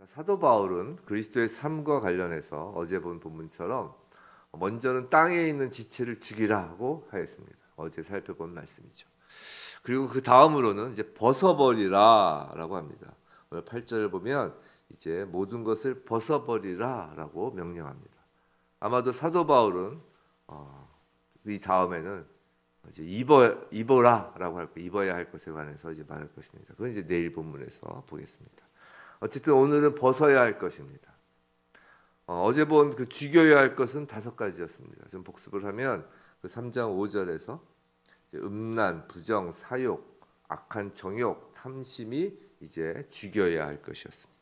사도 바울은 그리스도의 삶과 관련해서 어제 본 본문처럼 먼저는 땅에 있는 지체를 죽이라 하고 하였습니다. 어제 살펴본 말씀이죠. 그리고 그 다음으로는 이제 벗어버리라라고 합니다. 오늘 8절을 보면 이제 모든 것을 벗어버리라라고 명령합니다. 아마도 사도 바울은 이 다음에는 이제 입어라라고 할 거, 입어야 할 것에 관해서 이제 말할 것입니다. 그건 이제 내일 본문에서 보겠습니다. 어쨌든 오늘은 벗어야 할 것입니다. 어제 본 그 죽여야 할 것은 5가지였습니다. 좀 복습을 하면 그 3장 5절에서 음란, 부정, 사욕, 악한 정욕, 탐심이 이제 죽여야 할 것이었습니다.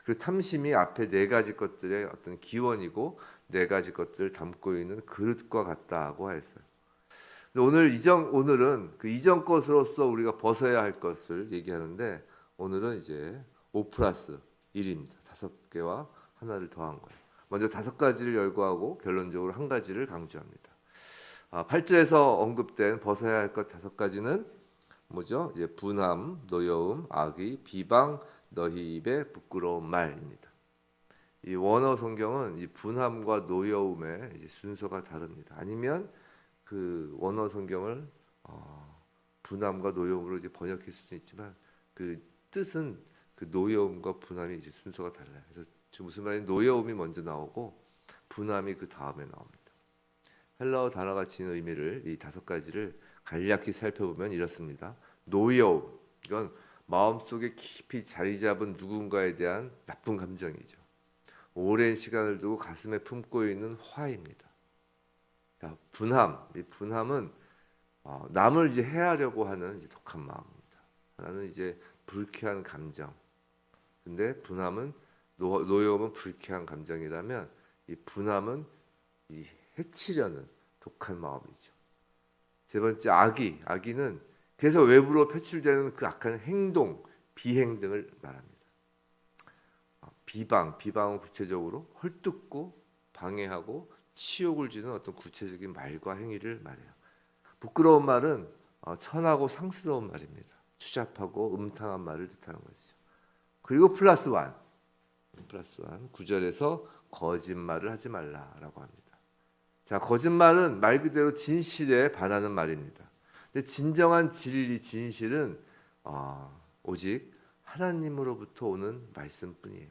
그 탐심이 앞에 4가지 것들의 어떤 기원이고 4가지 것들을 담고 있는 그릇과 같다고 했어요. 오늘은 그 이전 것으로서 우리가 벗어야 할 것을 얘기하는데 오늘은 이제 5+1입니다. 5개와 하나를 더한 거예요. 먼저 5가지를 열거하고 결론적으로 1가지를 강조합니다. 8절에서 언급된 벗어야 할 것 5가지는 뭐죠? 이제 분함, 노여움, 악의, 비방, 너희 입에 부끄러운 말입니다. 이 원어 성경은 이 분함과 노여움의 이제 순서가 다릅니다. 아니면 그 원어 성경을 분함과 노여움으로 이제 번역할 수도 있지만 그 뜻은 그 노여움과 분함이 이제 순서가 달라요. 그래서 무슨 말이냐면 노여움이 먼저 나오고 분함이 그 다음에 나옵니다. 헬라어 단어가 지닌 의미를 이 5가지를 간략히 살펴보면 이렇습니다. 노여움, 이건 마음속에 깊이 자리 잡은 누군가에 대한 나쁜 감정이죠. 오랜 시간을 두고 가슴에 품고 있는 화입니다. 자, 분함, 이 분함은 남을 이제 해하려고 하는 이제 독한 마음입니다. 하나는 이제 불쾌한 감정. 근데 분함은 노여움은 불쾌한 감정이라면 이 분함은 이 해치려는 독한 마음이죠. 3번째 악의는 계속 외부로 표출되는 그 악한 행동, 비행 등을 말합니다. 비방은 구체적으로 헐뜯고 방해하고 치욕을 주는 어떤 구체적인 말과 행위를 말해요. 부끄러운 말은 천하고 상스러운 말입니다. 추잡하고 음탕한 말을 뜻하는 것이죠. 그리고 플러스 원 9절에서 거짓말을 하지 말라라고 합니다. 자, 거짓말은 말 그대로 진실에 반하는 말입니다. 근데 진정한 진리, 진실은 오직 하나님으로부터 오는 말씀뿐이에요.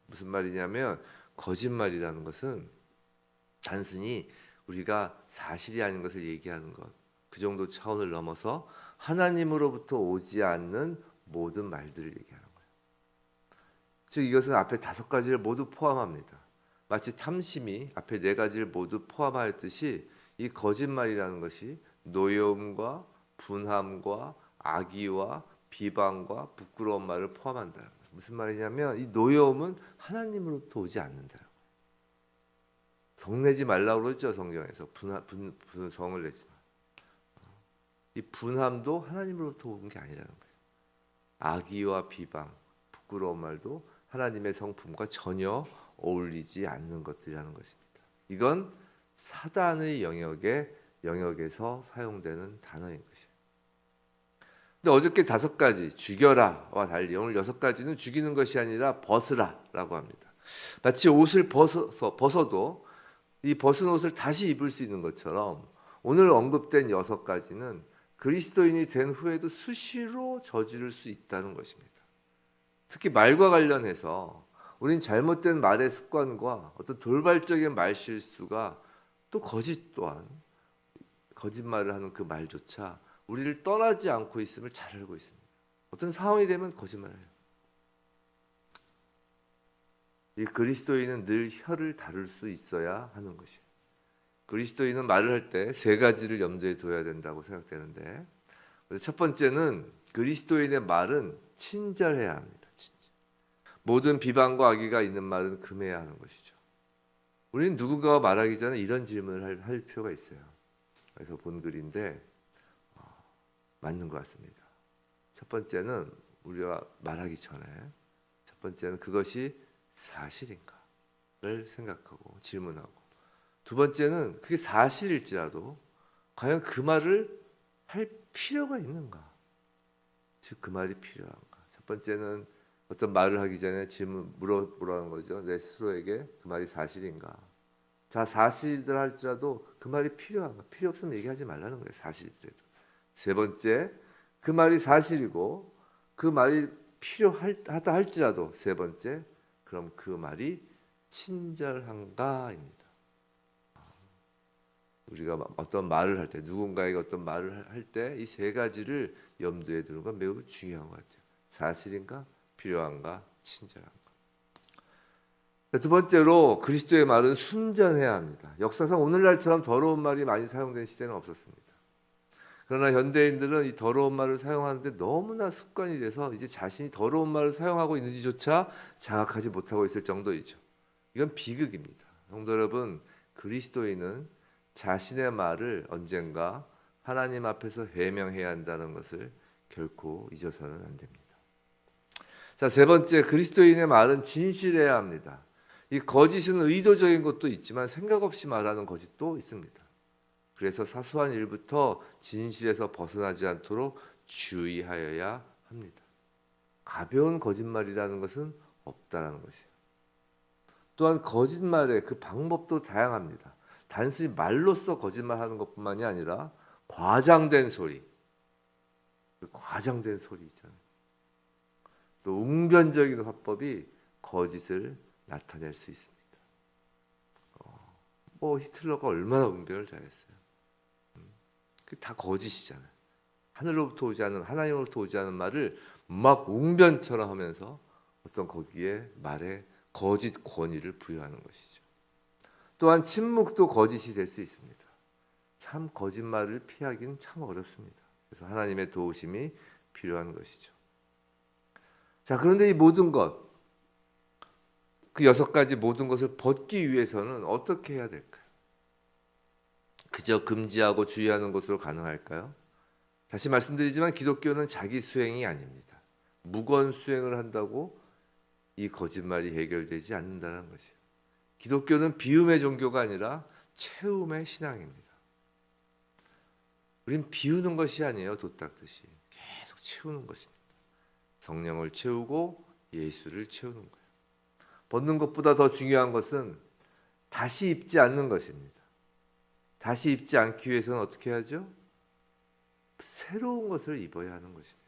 무슨 말이냐면 거짓말이라는 것은 단순히 우리가 사실이 아닌 것을 얘기하는 것, 그 정도 차원을 넘어서 하나님으로부터 오지 않는 모든 말들을 얘기하는 거예요. 즉 이것은 앞에 5가지를 모두 포함합니다. 마치 탐심이 앞에 4가지를 모두 포함하였듯이 이 거짓말이라는 것이 노여움과 분함과 악의와 비방과 부끄러운 말을 포함한다. 무슨 말이냐면 이 노여움은 하나님으로부터 오지 않는다. 성내지 말라고 그러죠. 성경에서 성을 내지 마. 이 분함도 하나님으로부터 온 게 아니라는 거예요. 악의와 비방, 부끄러운 말도 하나님의 성품과 전혀 어울리지 않는 것들이라는 것입니다. 이건 사단의 영역에서 사용되는 단어인 것이에요. 근데 어저께 5가지 죽여라와 달리 오늘 6가지는 죽이는 것이 아니라 벗으라라고 합니다. 마치 옷을 벗어도 이 벗은 옷을 다시 입을 수 있는 것처럼 오늘 언급된 6가지는 그리스도인이 된 후에도 수시로 저지를 수 있다는 것입니다. 특히 말과 관련해서 우린 잘못된 말의 습관과 어떤 돌발적인 말 실수가 또 거짓 또한 거짓말을 하는 그 말조차 우리를 떠나지 않고 있음을 잘 알고 있습니다. 어떤 상황이 되면 거짓말을 해요. 이 그리스도인은 늘 혀를 다룰 수 있어야 하는 것이에요. 그리스도인은 말을 할 때 3가지를 염두에 둬야 된다고 생각되는데 첫 번째는 그리스도인의 말은 친절해야 합니다. 모든 비방과 악의가 있는 말은 금해야 하는 것이죠. 우리는 누군가가 말하기 전에 이런 질문을 할 필요가 있어요. 그래서 본 글인데 맞는 것 같습니다. 첫 번째는 우리가 말하기 전에 첫 번째는 그것이 사실인가를 생각하고 질문하고, 2번째는 그게 사실일지라도 과연 그 말을 할 필요가 있는가, 즉 그 말이 필요한가. 첫 번째는 어떤 말을 하기 전에 질문 물어보라는 거죠. 내 스스로에게 그 말이 사실인가? 자, 사실이라 할지라도 그 말이 필요한가? 필요 없으면 얘기하지 말라는 거예요. 사실이더라도. 세 번째, 그 말이 사실이고 그 말이 필요하다 할지라도 세 번째, 그럼 그 말이 친절한가입니다. 우리가 어떤 말을 할 때, 누군가에게 어떤 말을 할 때 이 세 가지를 염두에 두는 건 매우 중요한 것 같아요. 사실인가, 필요한가, 친절한가. 두 번째로 그리스도의 말은 순전해야 합니다. 역사상 오늘날처럼 더러운 말이 많이 사용된 시대는 없었습니다. 그러나 현대인들은 이 더러운 말을 사용하는데 너무나 습관이 돼서 이제 자신이 더러운 말을 사용하고 있는지조차 자각하지 못하고 있을 정도이죠. 이건 비극입니다. 성도 여러분, 그리스도인은 자신의 말을 언젠가 하나님 앞에서 해명해야 한다는 것을 결코 잊어서는 안 됩니다. 자, 세 번째, 그리스도인의 말은 진실해야 합니다. 이 거짓은 의도적인 것도 있지만 생각 없이 말하는 거짓도 있습니다. 그래서 사소한 일부터 진실에서 벗어나지 않도록 주의하여야 합니다. 가벼운 거짓말이라는 것은 없다라는 것이에요. 또한 거짓말의 그 방법도 다양합니다. 단순히 말로써 거짓말하는 것뿐만이 아니라 과장된 소리, 과장된 소리 있잖아요. 또 웅변적인 화법이 거짓을 나타낼 수 있습니다. 히틀러가 얼마나 웅변을 잘했어요. 다 거짓이잖아요. 하늘로부터 오지 않은, 하나님으로부터 오지 않은 말을 막 웅변처럼 하면서 어떤 거기에 말에 거짓 권위를 부여하는 것이죠. 또한 침묵도 거짓이 될 수 있습니다. 참 거짓말을 피하기는 참 어렵습니다. 그래서 하나님의 도우심이 필요한 것이죠. 자, 그런데 이 모든 것, 그 6가지 모든 것을 벗기 위해서는 어떻게 해야 될까요? 그저 금지하고 주의하는 것으로 가능할까요? 다시 말씀드리지만 기독교는 자기 수행이 아닙니다. 무건 수행을 한다고 이 거짓말이 해결되지 않는다는 것이에요. 기독교는 비움의 종교가 아니라 채움의 신앙입니다. 우린 비우는 것이 아니에요. 돛 닦듯이 계속 채우는 것입니다. 성령을 채우고 예수를 채우는 거예요. 벗는 것보다 더 중요한 것은 다시 입지 않는 것입니다. 다시 입지 않기 위해서는 어떻게 해야죠? 새로운 것을 입어야 하는 것입니다.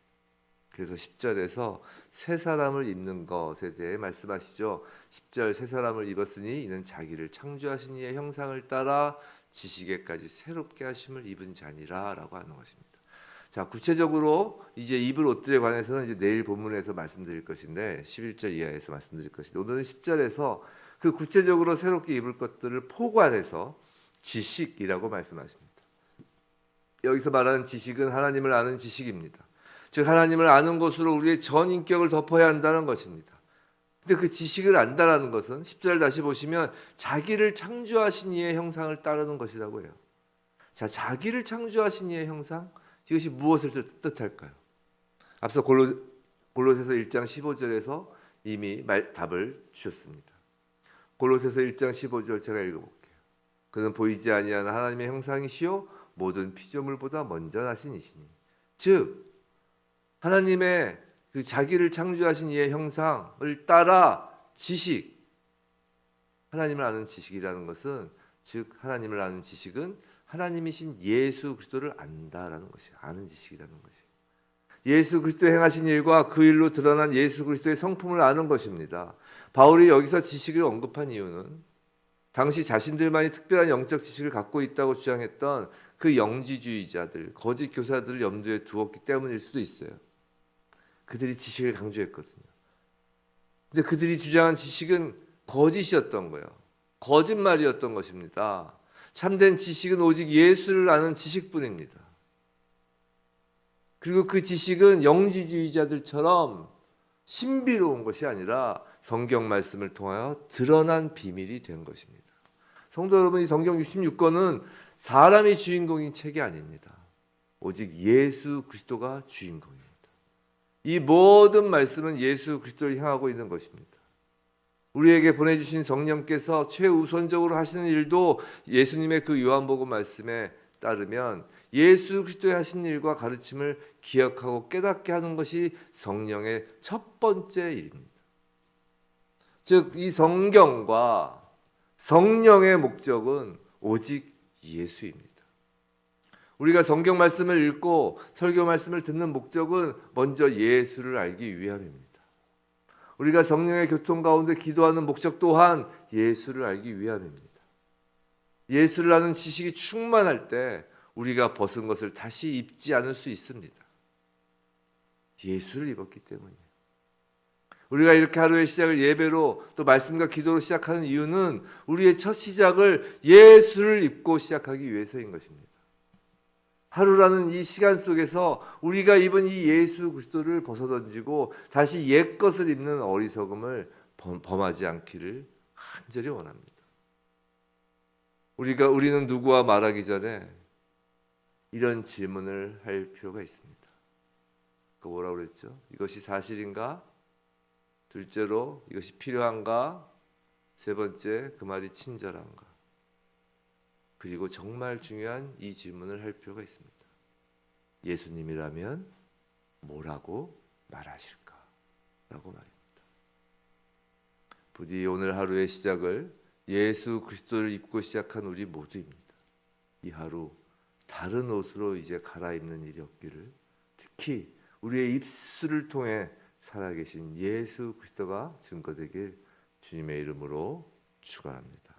그래서 10절에서 새 사람을 입는 것에 대해 말씀하시죠. 10절, 새 사람을 입었으니 이는 자기를 창조하신 이의 형상을 따라 지식에까지 새롭게 하심을 입은 자니라 라고 하는 것입니다. 자, 구체적으로 이제 입을 옷들에 관해서는 이제 내일 본문에서 말씀드릴 것인데 11절 이하에서 말씀드릴 것인데 오늘은 10절에서 그 구체적으로 새롭게 입을 것들을 포괄해서 지식이라고 말씀하십니다. 여기서 말하는 지식은 하나님을 아는 지식입니다. 즉 하나님을 아는 것으로 우리의 전 인격을 덮어야 한다는 것입니다. 근데 그 지식을 안다라는 것은 10절 다시 보시면 자기를 창조하신 이의 형상을 따르는 것이라고 해요. 자, 자기를 창조하신 이의 형상, 이것이 무엇을 뜻할까요? 앞서 골로새서 1장 15절에서 이미 답을 주셨습니다. 골로새서 1장 15절 제가 읽어볼게요. 그는 보이지 아니하는 하나님의 형상이시요 모든 피조물보다 먼저 나신 이시니. 즉 하나님의 그 자기를 창조하신 이의 형상을 따라 지식, 하나님을 아는 지식이라는 것은 즉 하나님을 아는 지식은 하나님이신 예수 그리스도를 안다라는 것이에요. 아는 지식이라는 것이에요. 예수 그리스도 행하신 일과 그 일로 드러난 예수 그리스도의 성품을 아는 것입니다. 바울이 여기서 지식을 언급한 이유는 당시 자신들만이 특별한 영적 지식을 갖고 있다고 주장했던 그 영지주의자들, 거짓 교사들을 염두에 두었기 때문일 수도 있어요. 그들이 지식을 강조했거든요. 근데 그들이 주장한 지식은 거짓이었던 거예요. 거짓말이었던 것입니다. 참된 지식은 오직 예수를 아는 지식뿐입니다. 그리고 그 지식은 영지주의자들처럼 신비로운 것이 아니라 성경 말씀을 통하여 드러난 비밀이 된 것입니다. 성도 여러분, 이 성경 66권은 사람이 주인공인 책이 아닙니다. 오직 예수 그리스도가 주인공입니다. 이 모든 말씀은 예수 그리스도를 향하고 있는 것입니다. 우리에게 보내주신 성령께서 최우선적으로 하시는 일도 예수님의 그 요한복음 말씀에 따르면 예수 그리스도의 하신 일과 가르침을 기억하고 깨닫게 하는 것이 성령의 첫 번째 일입니다. 즉, 이 성경과 성령의 목적은 오직 예수입니다. 우리가 성경 말씀을 읽고 설교 말씀을 듣는 목적은 먼저 예수를 알기 위함입니다. 우리가 성령의 교통 가운데 기도하는 목적 또한 예수를 알기 위함입니다. 예수를 아는 지식이 충만할 때 우리가 벗은 것을 다시 입지 않을 수 있습니다. 예수를 입었기 때문이에요. 우리가 이렇게 하루의 시작을 예배로 또 말씀과 기도로 시작하는 이유는 우리의 첫 시작을 예수를 입고 시작하기 위해서인 것입니다. 하루라는 이 시간 속에서 우리가 입은 이 예수 그리스도를 벗어던지고 다시 옛 것을 입는 어리석음을 범하지 않기를 간절히 원합니다. 우리는 누구와 말하기 전에 이런 질문을 할 필요가 있습니다. 그 뭐라고 그랬죠? 이것이 사실인가? 둘째로 이것이 필요한가? 세 번째, 그 말이 친절한가? 그리고 정말 중요한 이 질문을 할 필요가 있습니다. 예수님이라면 뭐라고 말하실까? 라고 말입니다. 부디 오늘 하루의 시작을 예수 그리스도를 입고 시작한 우리 모두입니다. 이 하루 다른 옷으로 이제 갈아입는 일이 없기를, 특히 우리의 입술을 통해 살아계신 예수 그리스도가 증거되길 주님의 이름으로 축원합니다.